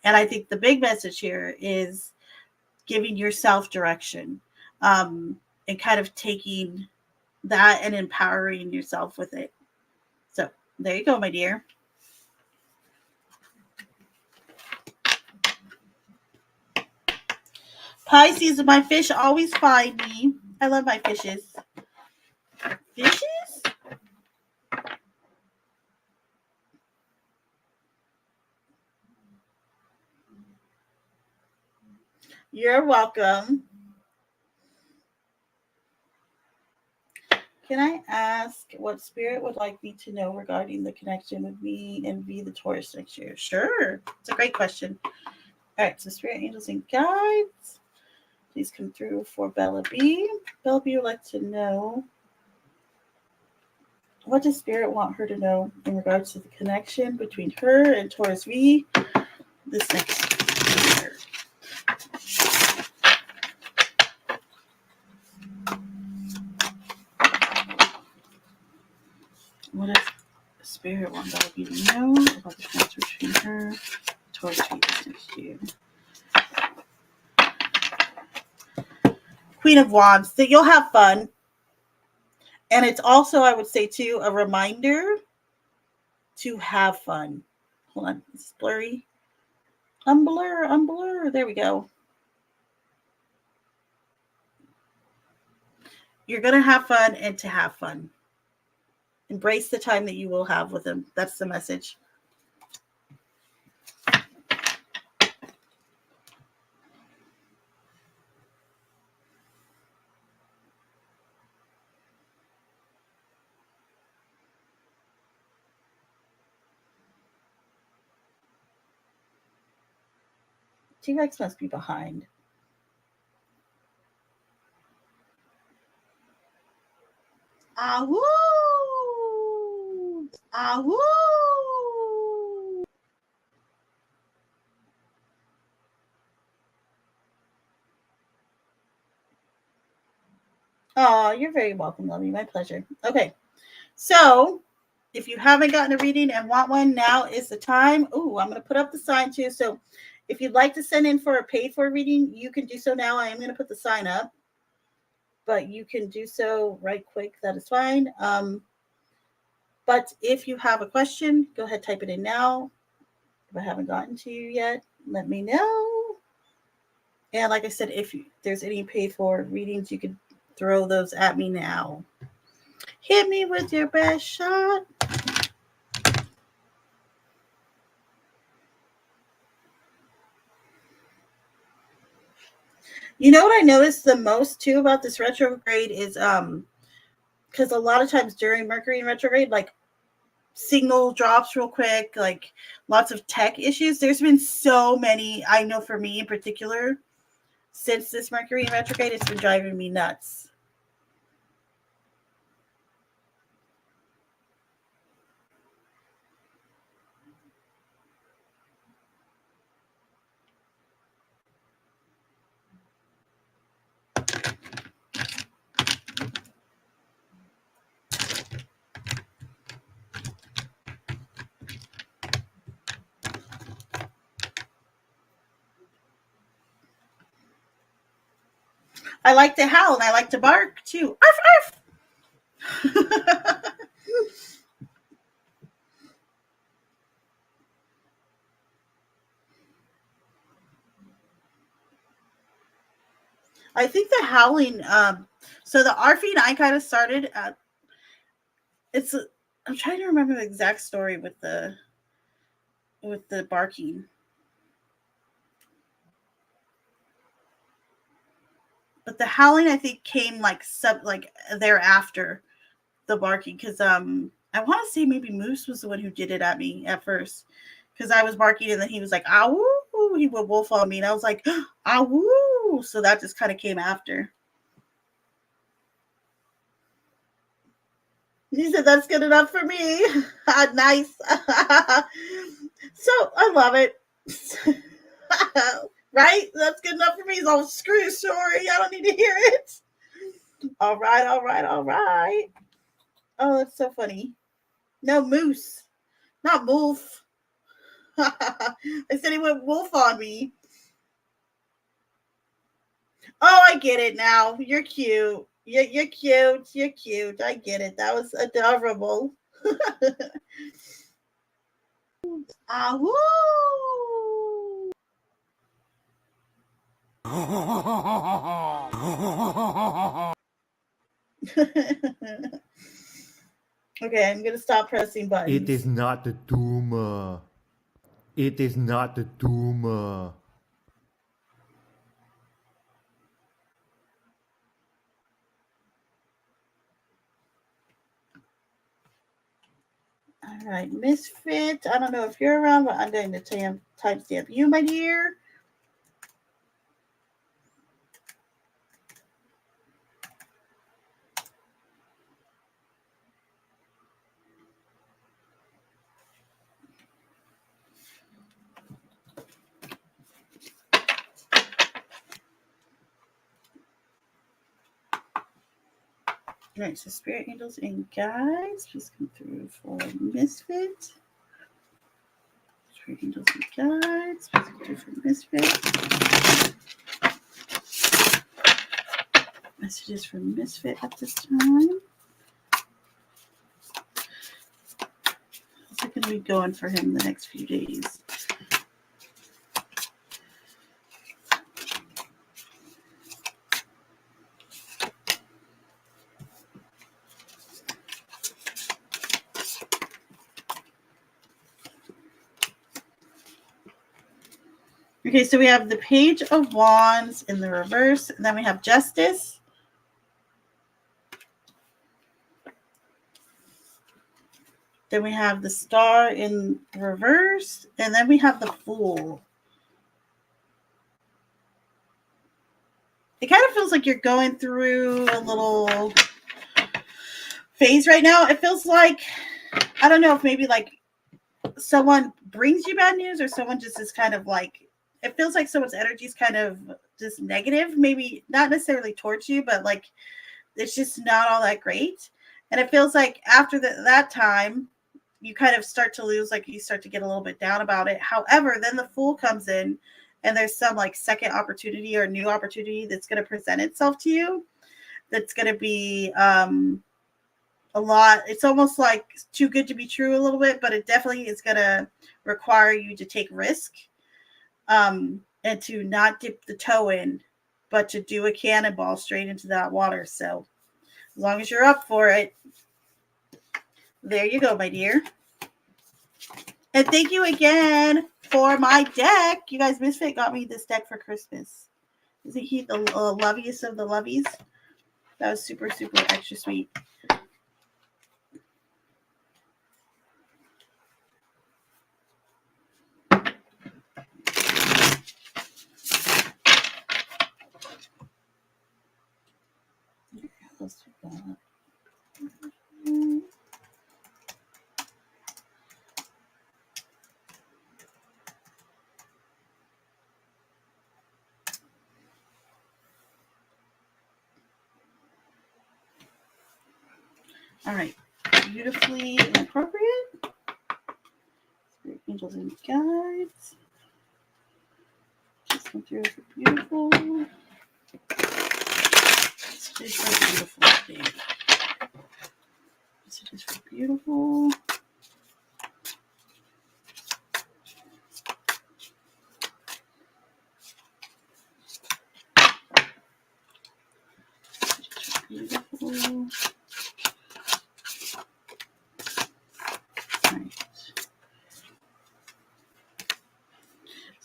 and I think the big message here is giving yourself direction, and kind of taking that and empowering yourself with it. So there you go, my dear. Pisces, my fish always find me. I love my fishes. Fishes? You're welcome. Can I ask what Spirit would like me to know regarding the connection with me and V the Taurus next year? Sure. It's a great question. All right. So Spirit, Angels, and Guides, please come through for Bella B. Bella B would like to know, what does Spirit want her to know in regards to the connection between her and Taurus V this next year? What does Spirit want Bella B to know about the connection between her and Taurus V this next year? Queen of Wands, that you'll have fun. And it's also, I would say, too, a reminder to have fun. Hold on, it's blurry. Unblur. There we go. You're going to have fun and to have fun. Embrace the time that you will have with them. That's the message. T-Rex must be behind. Ahoo! Ahoo! Oh, you're very welcome, Lovey. My pleasure. Okay. So if you haven't gotten a reading and want one, now is the time. Oh, I'm going to put up the sign too. So if you'd like to send in for a paid for reading, you can do so now. I am going to put the sign up, but you can do so right quick. That is fine. But if you have a question, go ahead, type it in now. If I haven't gotten to you yet, let me know. And like I said, if there's any paid for readings, you can throw those at me now. Hit me with your best shot. You know what I noticed the most too about this retrograde is because a lot of times during Mercury in retrograde, like signal drops real quick, like lots of tech issues. There's been so many, I know for me in particular, since this Mercury in retrograde, it's been driving me nuts. I like to howl and I like to bark too. Arf, arf. I think the howling, so the arfing I kind of started it's. I'm trying to remember the exact story with the barking. But the howling, I think, came like thereafter the barking, because I want to say maybe Moose was the one who did it at me at first, because I was barking and then he was like, "Ah woo!" He would wolf on me, and I was like, "Ah woo!" So that just kind of came after. He said that's good enough for me. Nice. So I love it. Right? That's good enough for me. So screw your story. I don't need to hear it. All right, all right, all right. Oh, that's so funny. No, Moose. Not Wolf. I said he went wolf on me. Oh, I get it now. You're cute. You're cute. You're cute. I get it. That was adorable. Ah, woo! Okay, I'm gonna stop pressing buttons. It is not the tumor. It is not the tumor. All right, Misfit. I don't know if you're around, but I'm going to timestamp you, my dear. All right, so spirit angels and guides, please come through for Misfit. Spirit angels and guides, please come through for Misfit. Messages from Misfit at this time. How's it going to be going for him the next few days? Okay, so we have the Page of Wands in the reverse, and then we have Justice. Then we have the Star in reverse, and then we have the Fool. It kind of feels like you're going through a little phase right now. It feels like, I don't know if maybe like someone brings you bad news or someone just is kind of like, it feels like someone's energy is kind of just negative, maybe not necessarily towards you, but like it's just not all that great. And it feels like after that time, you kind of start to lose, like you start to get a little bit down about it. However, then the Fool comes in and there's some like second opportunity or new opportunity that's going to present itself to you. That's going to be a lot. It's almost like too good to be true a little bit, but it definitely is going to require you to take risk and to not dip the toe in, but to do a cannonball straight into that water. So as long as you're up for it, there you go, my dear. And thank you again for my deck. You guys, Misfit got me this deck for Christmas. Isn't he the loveliest of the lovies? That was super, super extra sweet. All right, beautifully appropriate. Spirit angels and guides. Just come through for beautiful. This is for beautiful thing. This is for beautiful. Beautiful.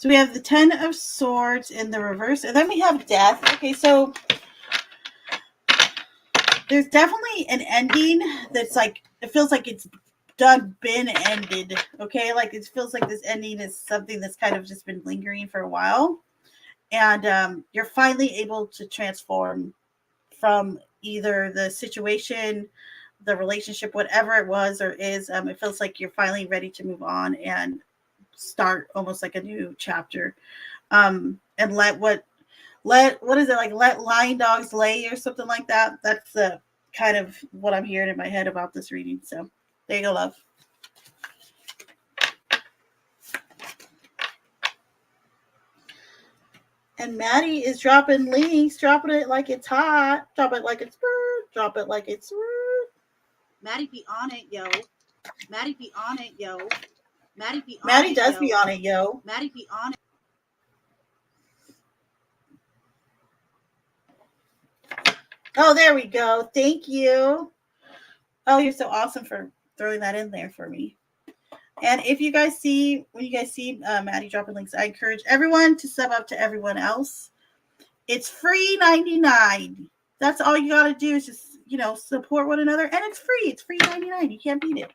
So we have the 10 of Swords in the reverse, and then we have Death. Okay, so there's definitely an ending that's like, it feels like it's been ended. Okay, like it feels like this ending is something that's kind of just been lingering for a while, and you're finally able to transform from either the situation, the relationship, whatever it was or is. It feels like you're finally ready to move on and start almost like a new chapter, and let what is it, like, let lying dogs lay or something like that. That's the kind of what I'm hearing in my head about this reading. So there you go, love. And Maddie is dropping links, dropping it like it's hot, drop it like it's drop it like it's Maddie be on it, yo. Maddie be on it, yo. Maddie be on Maddie it, does yo. Be on it, yo. Maddie be on it. Oh, there we go. Thank you. Oh, you're so awesome for throwing that in there for me. And if you guys see, when you guys see Maddie dropping links, I encourage everyone to sub up to everyone else. It's free 99. That's all you got to do is just, support one another. And it's free. It's free 99. You can't beat it.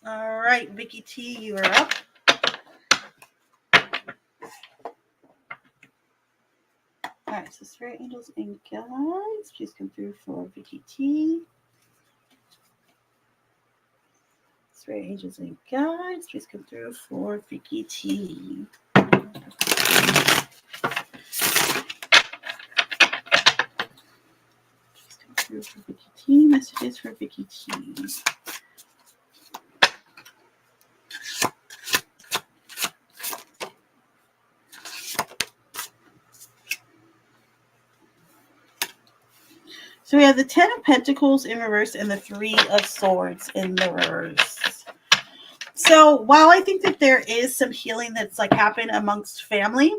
All right, Vicky T, you are up. All right, so Spirit Angels and Guides, please come through for Vicky T. Spirit Angels and Guides, please come through for Vicky T. Please come through for Vicky T. Messages for Vicky T. So we have the 10 of Pentacles in reverse and the 3 of Swords in the reverse. So while I think that there is some healing that's like happened amongst family,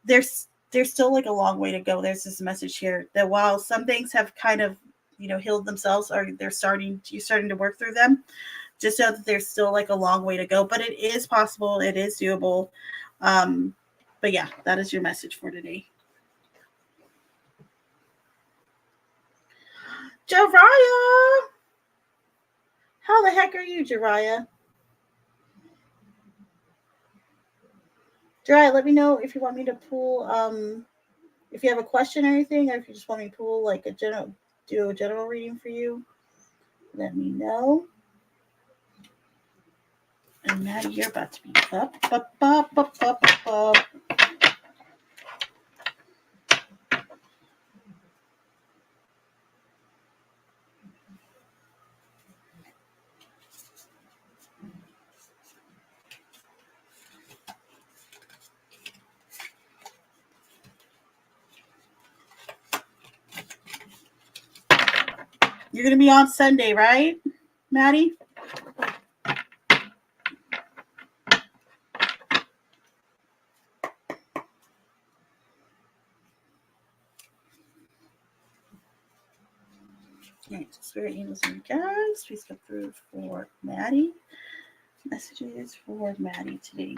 there's still like a long way to go. There's this message here that while some things have kind of, healed themselves, or you're starting to work through them, just know that there's still like a long way to go. But it is possible. It is doable. But yeah, that is your message for today. Jariah, how the heck are you, Jariah? Jariah, let me know if you want me to pull, if you have a question or anything, or if you just want me to pull like do a general reading for you. Let me know. And now you're about to be up. You're going to be on Sunday, right, Maddie? All right, Spirit Angels and Guides, please come through for Maddie. Messages for Maddie today.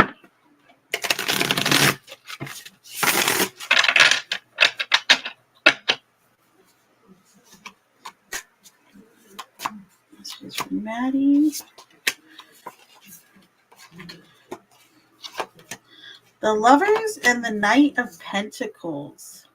Messages for Maddie. The Lovers and the Knight of Pentacles.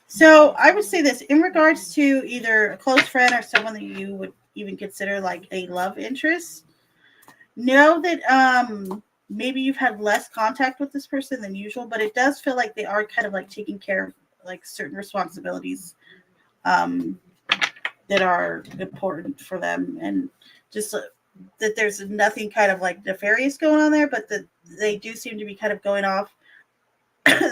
So I would say this in regards to either a close friend or someone that you would even consider like a love interest. Know that maybe you've had less contact with this person than usual, but it does feel like they are kind of like taking care of like certain responsibilities um, that are important for them, and just that there's nothing kind of like nefarious going on there, but that they do seem to be kind of going off,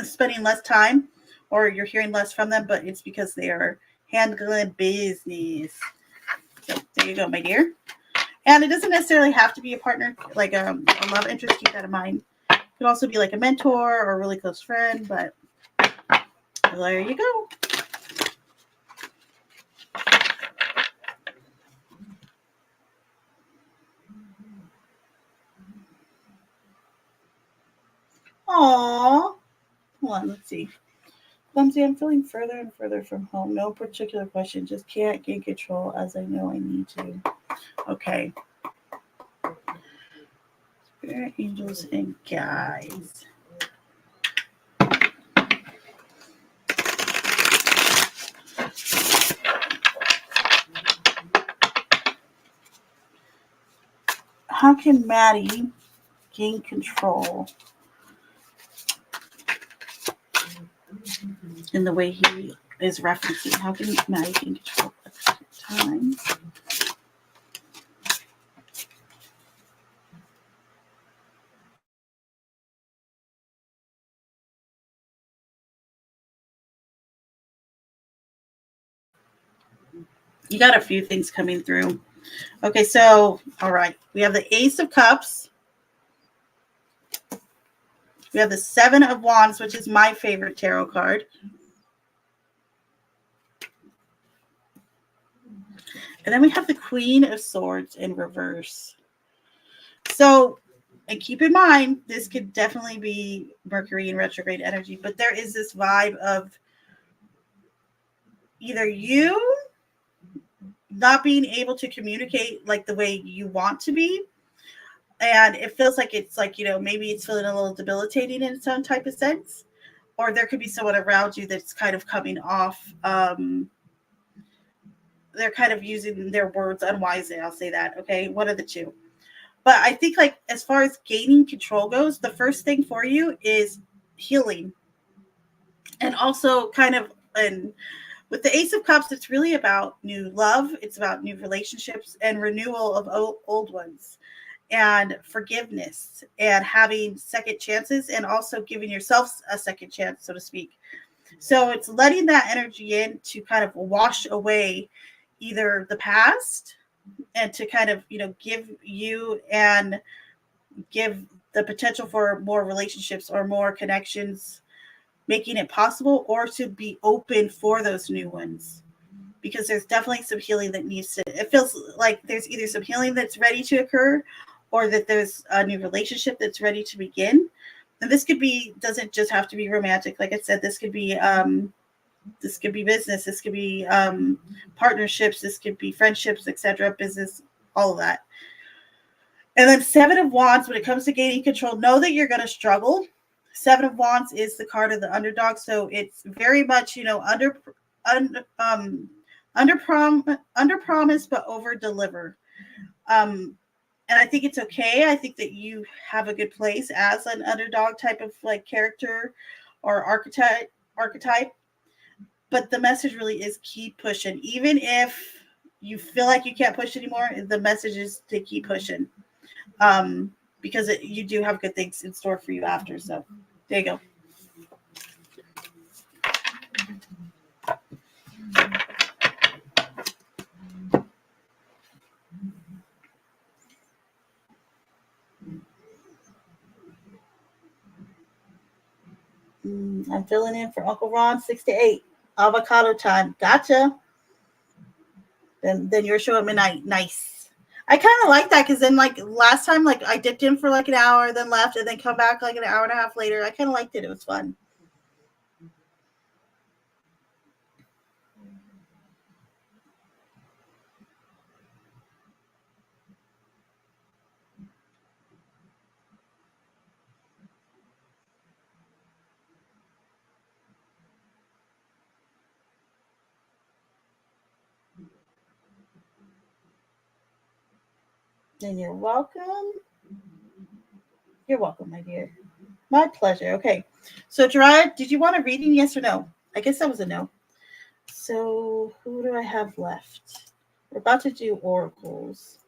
spending less time, or you're hearing less from them, but it's because they are handling business. So there you go, my dear. And it doesn't necessarily have to be a partner, like a love interest. Keep that in mind. It could also be like a mentor or a really close friend, but there you go. Aww. Hold on, let's see. Clumsy, I'm feeling further and further from home. No particular question. Just can't gain control as I know I need to. Okay. Spirit, angels, and guides. How can Maddie gain control in the way he is referencing? How can Maddie gain control at the time? You got a few things coming through. Okay, so, all right. We have the Ace of Cups. We have the Seven of Wands, which is my favorite tarot card. And then we have the Queen of Swords in reverse. So, and keep in mind, this could definitely be Mercury in retrograde energy, but there is this vibe of either you not being able to communicate like the way you want to be. And it feels like it's like, maybe it's feeling a little debilitating in some type of sense. Or there could be someone around you that's kind of coming off. They're kind of using their words unwisely. I'll say that. Okay. One of the two. But I think, like, as far as gaining control goes, the first thing for you is healing. And also kind of, and with the Ace of Cups, it's really about new love. It's about new relationships and renewal of old ones, and forgiveness, and having second chances, and also giving yourself a second chance, so to speak. So it's letting that energy in to kind of wash away either the past, and to kind of, give you and give the potential for more relationships or more connections, making it possible, or to be open for those new ones. Because there's definitely some healing that needs to, it feels like there's either some healing that's ready to occur, or that there's a new relationship that's ready to begin. And this could be, doesn't just have to be romantic. Like I said, this could be business, this could be partnerships, this could be friendships, etc., business, all of that. And then Seven of Wands, when it comes to gaining control, know that you're going to struggle. Seven of Wands is the card of the underdog, so it's very much, under promise but over deliver. And I think it's okay. I think that you have a good place as an underdog type of like character or archetype. But the message really is keep pushing, even if you feel like you can't push anymore. The message is to keep pushing. Because you do have good things in store for you after. So there you go. I'm filling in for Uncle Ron, 6 to 8. Avocado time. Gotcha. Then you're showing midnight. Nice. I kind of like that, because then, like, last time, like, I dipped in for like an hour, then left, and then come back like an hour and a half later. I kind of liked it. It was fun. Then you're welcome. You're welcome, my dear. My pleasure. Okay. So, Gerard, did you want a reading? Yes or no? I guess that was a no. So, who do I have left? We're about to do oracles.